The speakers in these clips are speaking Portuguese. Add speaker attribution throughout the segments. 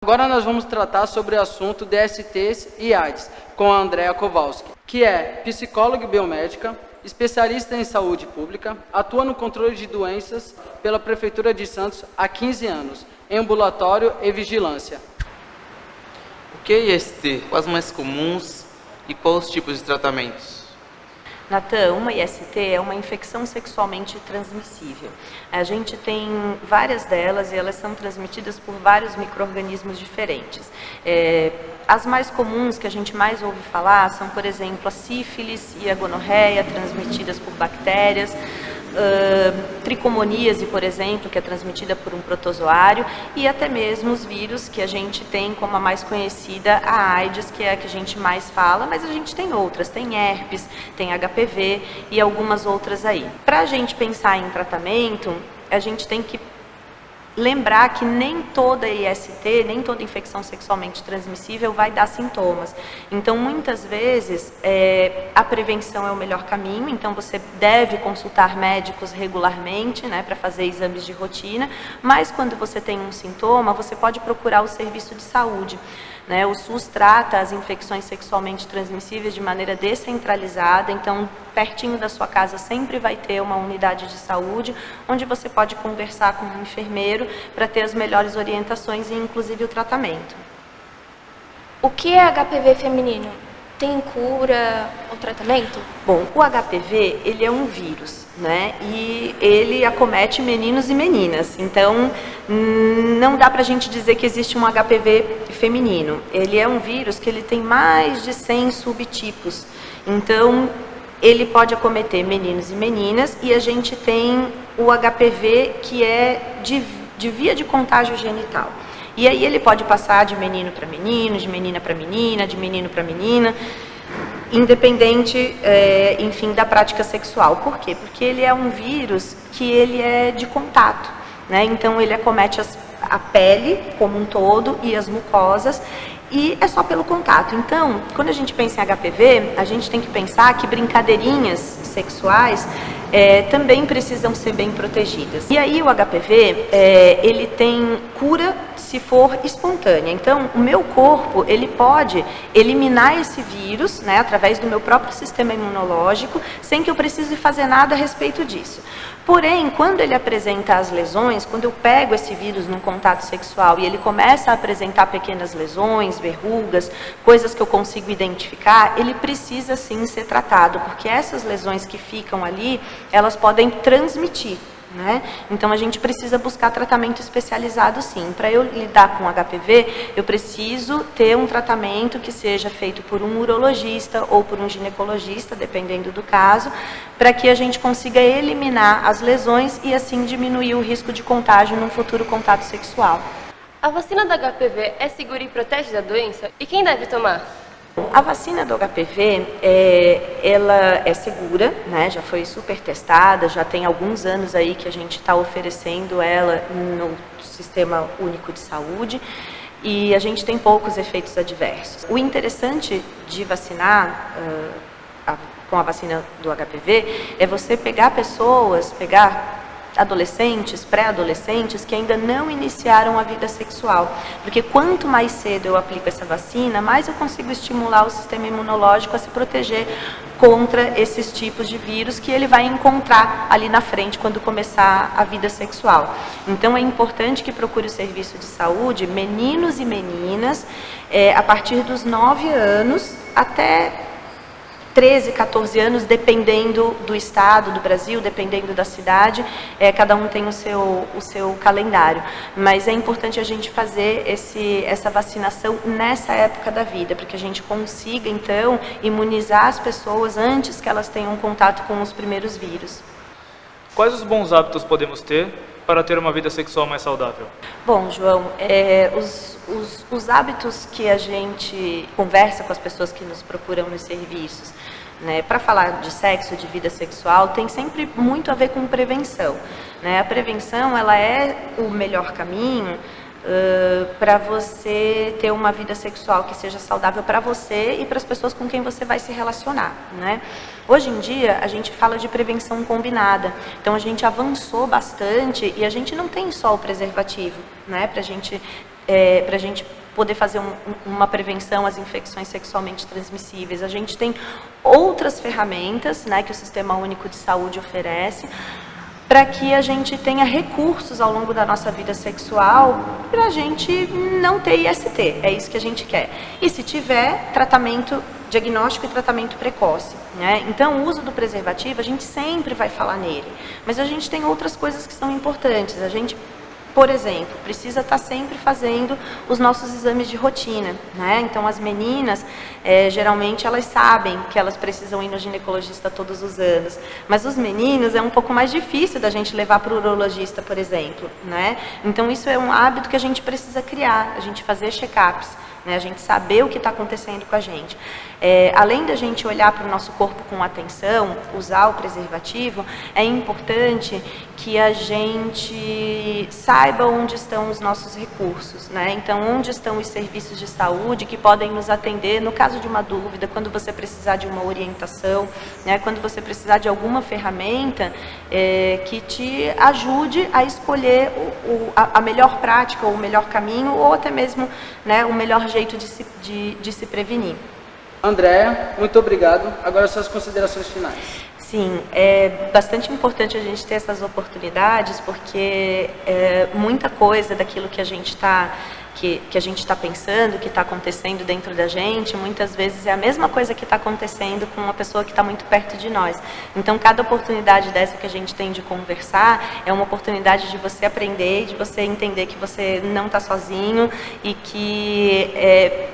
Speaker 1: Agora nós vamos tratar sobre o assunto DSTs e AIDS com a Andrea Kowalski, que é psicóloga e biomédica, especialista em saúde pública, atua no controle de doenças pela Prefeitura de Santos há 15 anos, em ambulatório e vigilância.
Speaker 2: O que é IST? Quais mais comuns e quais os tipos de tratamentos?
Speaker 3: Natan, uma IST é uma infecção sexualmente transmissível. A gente tem várias delas e elas são transmitidas por vários micro-organismos diferentes. As mais comuns que a gente mais ouve falar são, por exemplo, a sífilis e a gonorreia, transmitidas por bactérias, tricomoníase, por exemplo, que é transmitida por um protozoário, e até mesmo os vírus que a gente tem como a mais conhecida, a AIDS, que é a que a gente mais fala, mas a gente tem outras, tem herpes, tem HPV e algumas outras aí. Para a gente pensar em tratamento, a gente tem que lembrar que nem toda IST, nem toda infecção sexualmente transmissível vai dar sintomas. Então, muitas vezes, a prevenção é o melhor caminho, então você deve consultar médicos regularmente, né, para fazer exames de rotina, mas quando você tem um sintoma, você pode procurar o serviço de saúde. Né? O SUS trata as infecções sexualmente transmissíveis de maneira descentralizada, então pertinho da sua casa sempre vai ter uma unidade de saúde, onde você pode conversar com um enfermeiro para ter as melhores orientações e inclusive o tratamento.
Speaker 4: O que é HPV feminino? Tem cura ou tratamento?
Speaker 3: Bom, o HPV, ele é um vírus, né? E ele acomete meninos e meninas. Então, não dá pra gente dizer que existe um HPV feminino. Ele é um vírus que ele tem mais de 100 subtipos. Então, ele pode acometer meninos e meninas, e a gente tem o HPV que é de via de contágio genital. E aí ele pode passar de menino para menino, de menina para menina, de menino para menina, independente, enfim, da prática sexual. Por quê? Porque ele é um vírus que ele é de contato, né? Então ele acomete a pele como um todo e as mucosas, e é só pelo contato. Então, quando a gente pensa em HPV, a gente tem que pensar que brincadeirinhas sexuais também precisam ser bem protegidas. E aí o HPV, ele tem cura se for espontânea. Então, o meu corpo, ele pode eliminar esse vírus, né, através do meu próprio sistema imunológico, sem que eu precise fazer nada a respeito disso. Porém, quando ele apresenta as lesões, quando eu pego esse vírus num contato sexual e ele começa a apresentar pequenas lesões, verrugas, coisas que eu consigo identificar, ele precisa sim ser tratado, porque essas lesões que ficam ali, elas podem transmitir, né? Então a gente precisa buscar tratamento especializado sim. Para eu lidar com HPV, eu preciso ter um tratamento que seja feito por um urologista ou por um ginecologista, dependendo do caso, para que a gente consiga eliminar as lesões e assim diminuir o risco de contágio num futuro contato sexual.
Speaker 4: A vacina da HPV é segura e protege da doença? E quem deve tomar?
Speaker 3: A vacina do HPV, ela é segura, né? Já foi super testada, já tem alguns anos aí que a gente está oferecendo ela no Sistema Único de Saúde, e a gente tem poucos efeitos adversos. O interessante de vacinar com a vacina do HPV é você pegar adolescentes, pré-adolescentes que ainda não iniciaram a vida sexual, porque quanto mais cedo eu aplico essa vacina, mais eu consigo estimular o sistema imunológico a se proteger contra esses tipos de vírus que ele vai encontrar ali na frente quando começar a vida sexual. Então é importante que procure o serviço de saúde, meninos e meninas, a partir dos 9 anos até 13, 14 anos, dependendo do estado, do Brasil, dependendo da cidade, cada um tem o seu calendário. Mas é importante a gente fazer essa vacinação nessa época da vida, para que a gente consiga, então, imunizar as pessoas antes que elas tenham contato com os primeiros vírus.
Speaker 5: Quais os bons hábitos podemos ter para ter uma vida sexual mais saudável?
Speaker 3: Bom, João, os hábitos que a gente conversa com as pessoas que nos procuram nos serviços, né, para falar de sexo, de vida sexual, tem sempre muito a ver com prevenção, né? A prevenção, ela é o melhor caminho, para você ter uma vida sexual que seja saudável para você e para as pessoas com quem você vai se relacionar, né? Hoje em dia, a gente fala de prevenção combinada, então a gente avançou bastante e a gente não tem só o preservativo, né? Pra gente poder fazer uma prevenção às infecções sexualmente transmissíveis. A gente tem outras ferramentas, né, que o Sistema Único de Saúde oferece, para que a gente tenha recursos ao longo da nossa vida sexual para a gente não ter IST, é isso que a gente quer. E se tiver, tratamento, diagnóstico e tratamento precoce, né? Então, o uso do preservativo, a gente sempre vai falar nele, mas a gente tem outras coisas que são importantes. A gente, por exemplo, precisa estar sempre fazendo os nossos exames de rotina, né? Então, as meninas, geralmente, elas sabem que elas precisam ir no ginecologista todos os anos, mas os meninos é um pouco mais difícil da gente levar para o urologista, por exemplo, né? Então, isso é um hábito que a gente precisa criar, a gente fazer check-ups, né? A gente saber o que está acontecendo com a gente. Além da gente olhar para o nosso corpo com atenção, usar o preservativo, é importante que a gente saiba onde estão os nossos recursos, né? Então, onde estão os serviços de saúde que podem nos atender no caso de uma dúvida, quando você precisar de uma orientação, né? Quando você precisar de alguma ferramenta que te ajude a escolher a melhor prática, ou o melhor caminho, ou até mesmo, né, o melhor jeito de se prevenir.
Speaker 1: Andréa, muito obrigado. Agora suas considerações finais.
Speaker 3: Sim, é bastante importante a gente ter essas oportunidades, porque muita coisa daquilo que a gente está pensando, que está acontecendo dentro da gente, muitas vezes é a mesma coisa que está acontecendo com uma pessoa que está muito perto de nós. Então, cada oportunidade dessa que a gente tem de conversar é uma oportunidade de você aprender, de você entender que você não está sozinho e que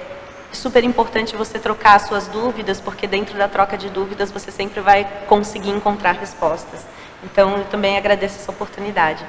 Speaker 3: super importante você trocar as suas dúvidas, porque dentro da troca de dúvidas você sempre vai conseguir encontrar respostas. Então, eu também agradeço essa oportunidade.